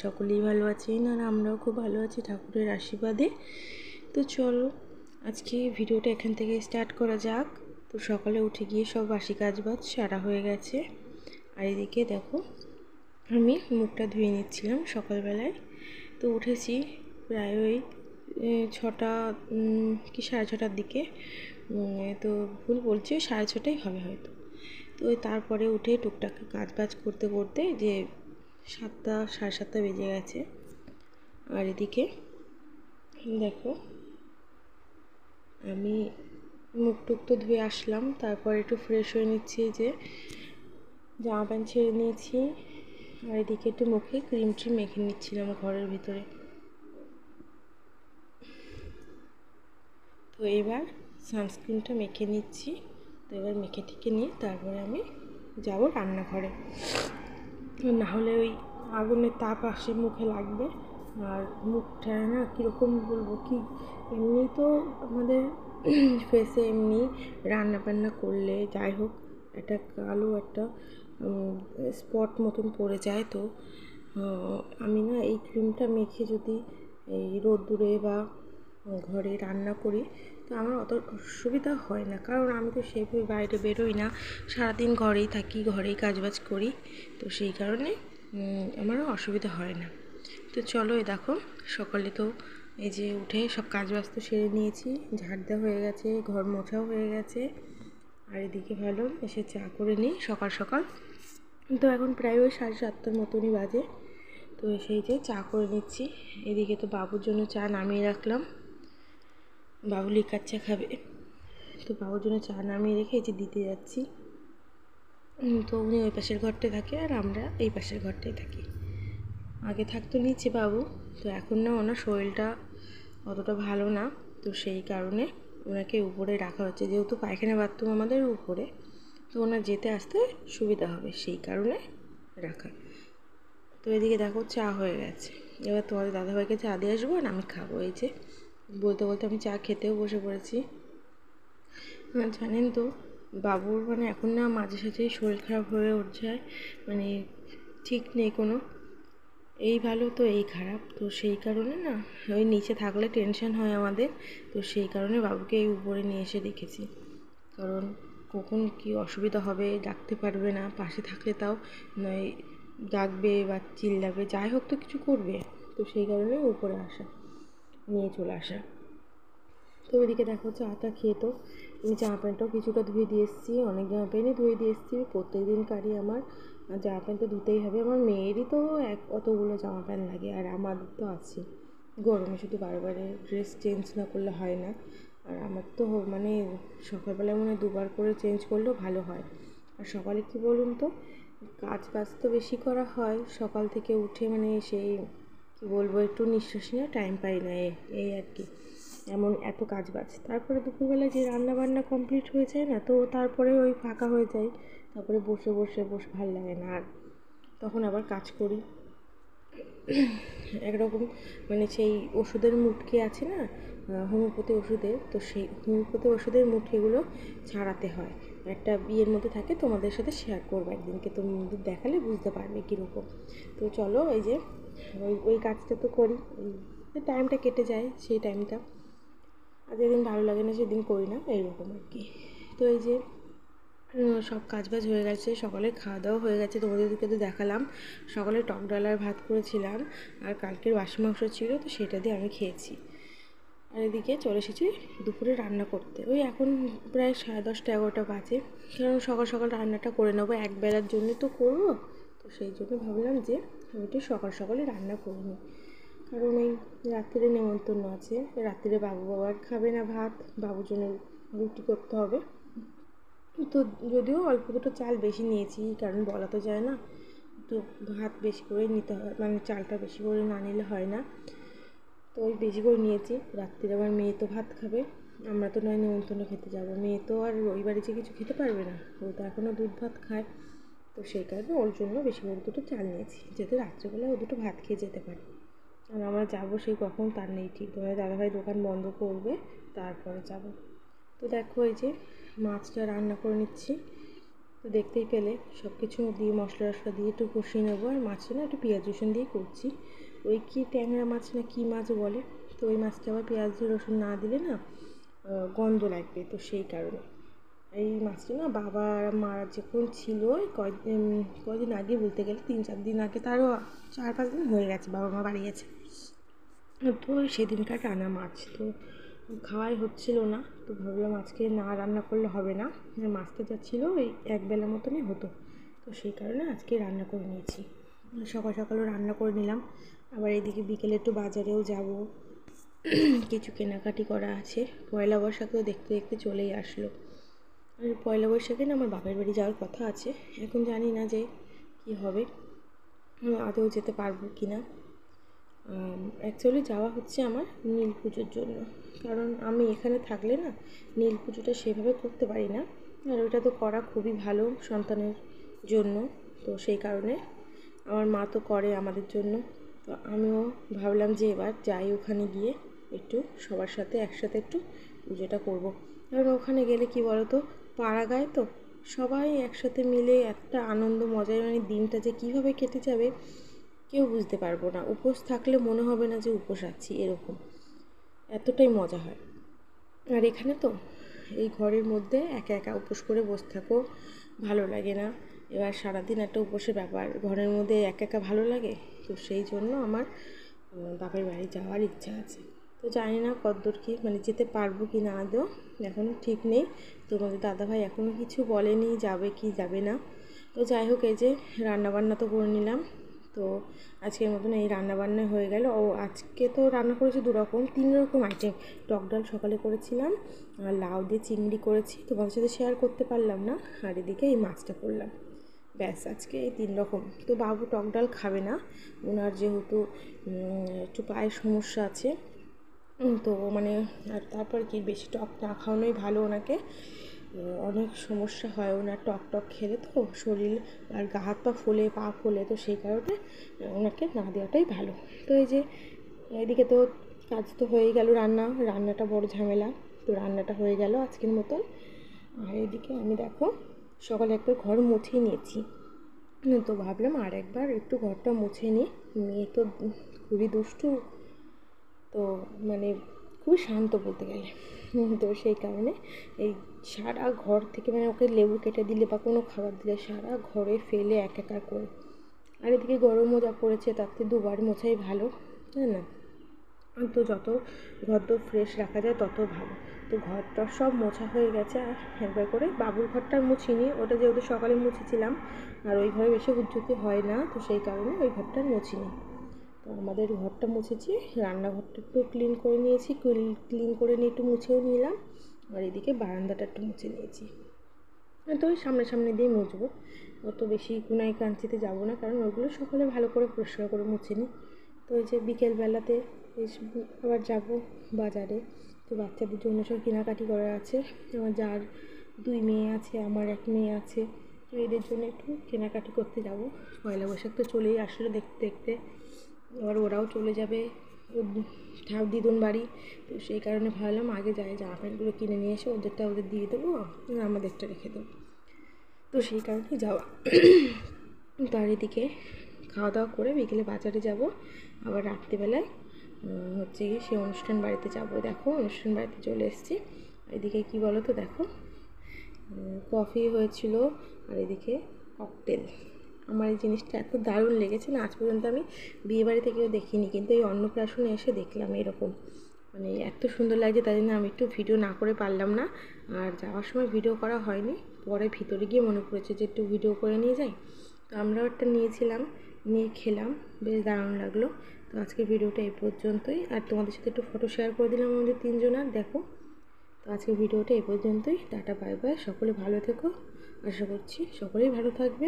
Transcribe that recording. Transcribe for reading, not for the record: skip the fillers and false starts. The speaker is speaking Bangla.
সকলেই ভালো আছেন আর আমরাও খুব ভালো আছি ঠাকুরের আশীর্বাদে। তো চলো আজকে ভিডিওটা এখান থেকে স্টার্ট করা যাক। তো সকালে উঠে গিয়ে সব বাসি কাজবাজ সারা হয়ে গেছে। আর এদিকে দেখো আমি মুখটা ধুয়ে নিচ্ছিলাম সকালবেলায়। তো উঠেছি প্রায় ওই 6টা কি 6:30টার দিকে, তো ভুল বলছি, 6:30টাই হবে হয়তো। তো তারপরে উঠে টুকটাক কাজবাজ করতে করতে যে 7টা 7:30 বেজে গেছে। আর এদিকে দেখো আমি মুখ টুক তো ধুয়ে আসলাম, তারপর একটু ফ্রেশ হয়ে নিচ্ছি, যে জামা প্যান্ট ছেড়ে নিয়েছি। আর এদিকে একটু মুখে ক্রিম ট্রিম মেখে নিচ্ছিলাম ঘরের ভিতরে। তো এবার সানস্ক্রিনটা মেখে নিচ্ছি। তো এবার মেখে ঠেকে নিয়ে তারপরে আমি যাব রান্নাঘরে, না হলে ওই আগুনের তাপ আসে মুখে লাগবে। আর মুখটা না কীরকম বলবো, কি এমনি তো আমাদের ফেসে এমনি রান্না বান্না করলে যাই হোক একটা কালো একটা স্পট মতন পড়ে যায়। তো আমি না এই ক্রিমটা মেখে যদি এই রোদ্দুরে বা ঘরে রান্না করি তো আমার অত অসুবিধা হয় না, কারণ আমি তো সেভাবে বাইরে বেরোই না, সারাদিন ঘরেই থাকি, ঘরেই কাজবাজ করি। তো সেই কারণে আমারও অসুবিধা হয় না। তো চলো এই দেখো সকালে তো এই যে উঠে সব কাজবাজ তো সেরে নিয়েছি, ঝাড় দেওয়া হয়ে গেছে, ঘর মোছাও হয়ে গেছে। আর এদিকে ভালো এসে চা করে নিই সকাল সকাল। তো এখন প্রায় ওই 7:30টার মতনই বাজে। তো সেই যে চা করে নিচ্ছি। এদিকে তো বাবুর জন্য চা নামিয়ে রাখলাম, বাবু লিকার চা খাবে। তো বাবুর জন্য চা নামিয়ে রেখে এই যে দিতে যাচ্ছি। তো উনি ওই পাশের ঘরটায় থাকে আর আমরা এই পাশের ঘরটায় থাকি। আগে থাকতো নিচে বাবু, তো এখন না ওনার শরীরটা অতটা ভালো না, তো সেই কারণে ওনাকে উপরে রাখা হচ্ছে, যেহেতু পায়খানা বাথরুম আমাদের উপরে, তো ওনার যেতে আসতে সুবিধা হবে সেই কারণে রাখা। তো এদিকে দেখো চা হয়ে গেছে, এবার তোমাদের দাদাভাইকে চা দিয়ে আসবো আর আমি খাবো। এই যে বলতে বলতে আমি চা খেতেও বসে পড়েছি। জানেন তো বাবুর মানে এখন না মাঝে সাঝেই শরীর খারাপ হয়ে যায়, মানে ঠিক নেই কোনো, এই ভালো তো এই খারাপ। তো সেই কারণে না ওই নিচে থাকলে টেনশন হয় আমাদের, তো সেই কারণে বাবুকে এই উপরে নিয়ে এসে রেখেছি। কারণ কখন কি অসুবিধা হবে ডাকতে পারবে না, পাশে থাকলে তাও নয় ডাকবে বা চিল্লাবে, যাই হোক তো কিছু করবে। তো সেই কারণে উপরে আসা, নিয়ে চলে আসা। তো ওইদিকে দেখো চাটা খেয়ে তো আমি জামা প্যান্টটাও কিছুটা ধুয়ে দিয়ে এসেছি, অনেক জামা প্যান্টই ধুয়ে দিয়ে এসেছি। প্রত্যেক দিনকারই আমার জামা প্যান্ট তো ধুতেই হবে, আমার মেয়েরই তো অতগুলো জামা প্যান্ট লাগে, আর আমাদের তো আছে। গরমে শুধু বারবারে ড্রেস চেঞ্জ না করলে হয় না। আর আমার তো মানে সকালবেলায় মনে হয় 2বার করে চেঞ্জ করলেও ভালো হয়। আর সকালে কী বলুন তো, কাজ বাজ তো বেশি করা হয় সকাল থেকে উঠে, মানে সেই কী বলবো, একটু নিঃশ্বাস নেওয়ার টাইম পাই না, এই আর কি, এমন এত কাজ বাজ। তারপরে দুপুরবেলা যে রান্না বান্না কমপ্লিট হয়ে যায় না, তো তারপরে ওই ফাঁকা হয়ে যায়, তারপরে বসে ভাল লাগে না, আর তখন আবার কাজ করি একরকম, মানে সেই ওষুধের মুটকি আছে না, হোমিওপ্যাথি ওষুধের, তো সেই হোমিওপ্যাথি ওষুধের মুটকিগুলো ছাড়াতে হয়। একটা বিয়ের মধ্যে থাকে, তোমাদের সাথে শেয়ার করবো একদিনকে, তোমাদের দেখালে বুঝতে পারবে কীরকম। তো চলো এই যে ওই কাজটা তো করি, টাইমটা কেটে যায় সেই টাইমটা, আর যেদিন ভালো লাগে না সেদিন করি না, এইরকম আর কি। তো এই যে সব কাজবাজ হয়ে গেছে, সকালে খাওয়া দাওয়া হয়ে গেছে, তোমাদেরকে তো দেখালাম। সকালে টক ডাল আর ভাত করেছিলাম, আর কালকের বাসি মাংস ছিল, তো সেটা দিয়ে আমি খেয়েছি। আর এদিকে চলে এসেছি দুপুরে রান্না করতে। ওই এখন প্রায় 10:30 11টা বাজে, কারণ সকাল সকাল রান্নাটা করে নেবো, একবেলার জন্য তো করবো। তো সেই জন্য ভাবলাম যে আমি একটু সকাল সকালই রান্না করে নিই, কারণ এই রাত্রিরে নেমন্তন্ন আছে, রাত্রিরে বাবু আবার খাবে না ভাত, বাবুর জন্য রুটি করতে হবে। তো যদিও অল্প দুটো চাল বেশি নিয়েছি, কারণ বলা তো যায় না, তো ভাত বেশি করে নিতে হয়, মানে চালটা বেশি করে না নিলে হয় না। তো ওই বেশি করে নিয়েছি, রাত্রিরে আবার মেয়ে তো ভাত খাবে, আমরা তো নয় নেমন্তন্ন খেতে যাবো, মেয়ে তো আর রবিবারে যে কিছু খেতে পারবে না, ও তো এখনও দুধ ভাত খায়। তো সেই কারণে ওর জন্য বেশি করে দুটো চাল নিয়েছি, যাতে রাত্রেবেলায় ও দুটো ভাত খেয়ে যেতে পারে। আর আমরা যাবো সেই কখন তার নেই ঠিক, তোমার দাদাভাই দোকান বন্ধ করবে তারপরে যাব। তো দেখো এই যে মাছটা রান্না করে নিচ্ছি। তো দেখতেই পেলে সব কিছু দিয়ে মশলা টশলা দিয়ে একটু কষিয়ে নেবো। আর মাছটা না একটু পেঁয়াজ রসুন দিয়ে করছি। ওই কি ট্যাংরা মাছ না কী মাছ বলে, তো ওই মাছটা আবার পেঁয়াজ রসুন না দিলে না গন্ধ লাগবে, তো সেই কারণে। এই মাছটা না বাবা মারা যখন ছিল কয়দিন আগে, বলতে গেলে 3-4 দিন আগে, তারও 4-5 দিন হয়ে গেছে বাবা মা বাড়ি গেছে, তো সেদিনকার রান্না মাছ তো খাওয়াই হচ্ছিল না। তো ভাবলাম আজকে না রান্না করলে হবে না, মাছটা যা ছিল ওই একবেলা মতনই হতো, তো সেই কারণে আজকে রান্না করে নিয়েছি। সকাল সকালও রান্না করে নিলাম। আবার এদিকে বিকেলে একটু বাজারেও যাব, কিছু কেনাকাটি করা আছে। পয়লা বৈশাখেও দেখতে দেখতে চলেই আসলো। আর পয়লা বৈশাখে না আমার বাপের বাড়ি যাওয়ার কথা আছে, এখন জানি না যে কী হবে, আদৌ যেতে পারবো কি না। অ্যাকচুয়ালি যাওয়া হচ্ছে আমার নীল পুজোর জন্য, কারণ আমি এখানে থাকলে না নীল পুজোটা সেভাবে করতে পারি না, আর ওটা তো করা খুবই ভালো সন্তানের জন্য, তো সেই কারণে আমার মা তো করে আমাদের জন্য। তো আমিও ভাবলাম যে এবার যাই, ওখানে গিয়ে একটু সবার সাথে একসাথে একটু পুজোটা করব। কারণ ওখানে গেলে কি বলো তো, পাড়া গায় তো সবাই একসাথে মিলে একটা আনন্দ মজায়, মানে দিনটা যে কীভাবে কেটে যাবে কেউ বুঝতে পারবো না। উপোস থাকলে মনে হবে না যে উপোস আছি, এরকম এতটাই মজা হয়। আর এখানে তো এই ঘরের মধ্যে একা একা উপোস করে বসে থাকো, ভালো লাগে না। এবার সারাদিন একটা উপোসের ব্যাপার, ঘরের মধ্যে একা একা ভালো লাগে, তো সেই জন্য আমার বাপের বাড়ি যাওয়ার ইচ্ছা আছে। তো জানি না কতদূর কী, মানে যেতে পারবো কি না আদৌ এখনও ঠিক নেই। তোমাদের দাদাভাই এখনও কিছু বলেনি যাবে কি যাবে না। তো যাই হোক, এই যে রান্নাবান্না তো করে নিলাম। তো আজকের মতন এই রান্নাবান্না হয়ে গেল। ও আজকে তো রান্না করেছি 3 রকম আইটেম। টক ডাল সকালে করেছিলাম, আর লাউ দিয়ে চিংড়ি করেছি, তোমাদের সাথে শেয়ার করতে পারলাম না। আর এদিকে এই মাছটা করলাম, ব্যাস আজকে এই 3 রকম। তো বাবু টক ডাল খাবে না, ওনার যেহেতু একটু পায়ের সমস্যা আছে, তো মানে আর তারপর কি বেশি টক না খাওয়ানোই ভালো ওনাকে, অনেক সমস্যা হয় ওনার টক টক খেলে, তো শরীর আর গা হাত পা ফোলে, পা ফোলে, তো সেই কারণে ওনাকে না দেওয়াটাই ভালো। তো এই যে এদিকে তো কাজ তো হয়েই গেল, রান্নাটা বড় ঝামেলা, তো রান্নাটা হয়ে গেল আজকের মতন। আর এদিকে আমি দেখো সকালে একবার ঘর মুছিয়ে নিয়েছি, তো ভাবলাম আর একবার একটু ঘরটা মুছে নিই। মেয়ে তো খুবই দুষ্টু, তো মানে খুবই শান্ত বলতে গেলে, তো সেই কারণে এই সারা ঘর থেকে, মানে ওকে লেবু কেটে দিলে বা কোনো খাবার দিলে সারা ঘরে ফেলে একাকার করে। আর এদিকে গরমও যা পড়েছে, তার থেকে 2বার মোছাই ভালো, তাই না? তো যত ঘর তো ফ্রেশ রাখা যায় তত ভালো। তো ঘরটা সব মোছা হয়ে গেছে, আর একবার করে বাবুর ঘরটা মুছিনি, ওটা যেহেতু সকালে মুছেছিলাম, আর ওই ঘরে বেশি উজ্জ্বতি হয় না, তো সেই কারণে ওই ঘরটা মুছিনি। তো আমাদের ঘরটা মুছেছি, রান্নাঘরটা একটু ক্লিন করে নিয়েছি, ক্লিন করে নিয়ে একটু মুছেও নিলাম, আর এদিকে বারান্দাটা একটু মুছে নিয়েছি। তো ওই সামনে দিয়ে মুছবো, অত বেশি কোনায় কাঞ্চিতে যাবো না, কারণ ওগুলো সকালে ভালো করে পরিষ্কার করে মুছে নিই। তো ওই যে বিকেলবেলাতে আবার যাব বাজারে, তো বাচ্চাদের জন্য সব কেনাকাটি করা আছে। আমার যার 2 মেয়ে আছে, আমার 1 মেয়ে আছে, তো এদের জন্য একটু কেনাকাটি করতে যাব। পয়লা বৈশাখ তো চলেই আসলো দেখতে দেখতে, এবার ওরাও চলে যাবে দিদুন বাড়ি, তো সেই কারণে ভাবলাম আগে যাই জামা প্যান্টগুলো কিনে নিয়ে এসে ওদেরটা ওদের দিয়ে দেবো, আমাদেরটা রেখে দেবো, তো সেই কারণে যাওয়া। তার এদিকে খাওয়া দাওয়া করে বিকেলে বাজারে যাব, আবার রাত্রিবেলায় হচ্ছে গিয়ে সে অনুষ্ঠান বাড়িতে যাব। দেখো অনুষ্ঠান বাড়িতে চলে এসেছি। এদিকে কি বলো তো, দেখো কফি হয়েছিল, আর এদিকে ককটেল। আমার এই জিনিসটা এত দারুণ লেগেছে না, আজ পর্যন্ত আমি বিয়েবাড়িতে কেউ দেখিনি, কিন্তু এই অন্নপ্রাশনে এসে দেখলাম এরকম, মানে এত সুন্দর লাগছে, তাই জন্য আমি একটু ভিডিও না করে পারলাম না, আর যাওয়ার সময় ভিডিও করা হয়নি। পরে ভিতরে গিয়ে মনে পড়েছে যে একটু ভিডিও করে নিয়ে যাই, তো আমরাও একটা নিয়েছিলাম, নিয়ে খেলাম, বেশ দারুণ লাগলো। তো আজকের ভিডিওটা এই পর্যন্তই, আর তোমাদের সাথে একটু ফটো শেয়ার করে দিলাম আমাদের 3 জনার, দেখো। তো আজকের ভিডিওটা এই পর্যন্তই, টাটা বাই বাই, সকলে ভালো থেকো, আশা করছি সকলেই ভালো থাকবে।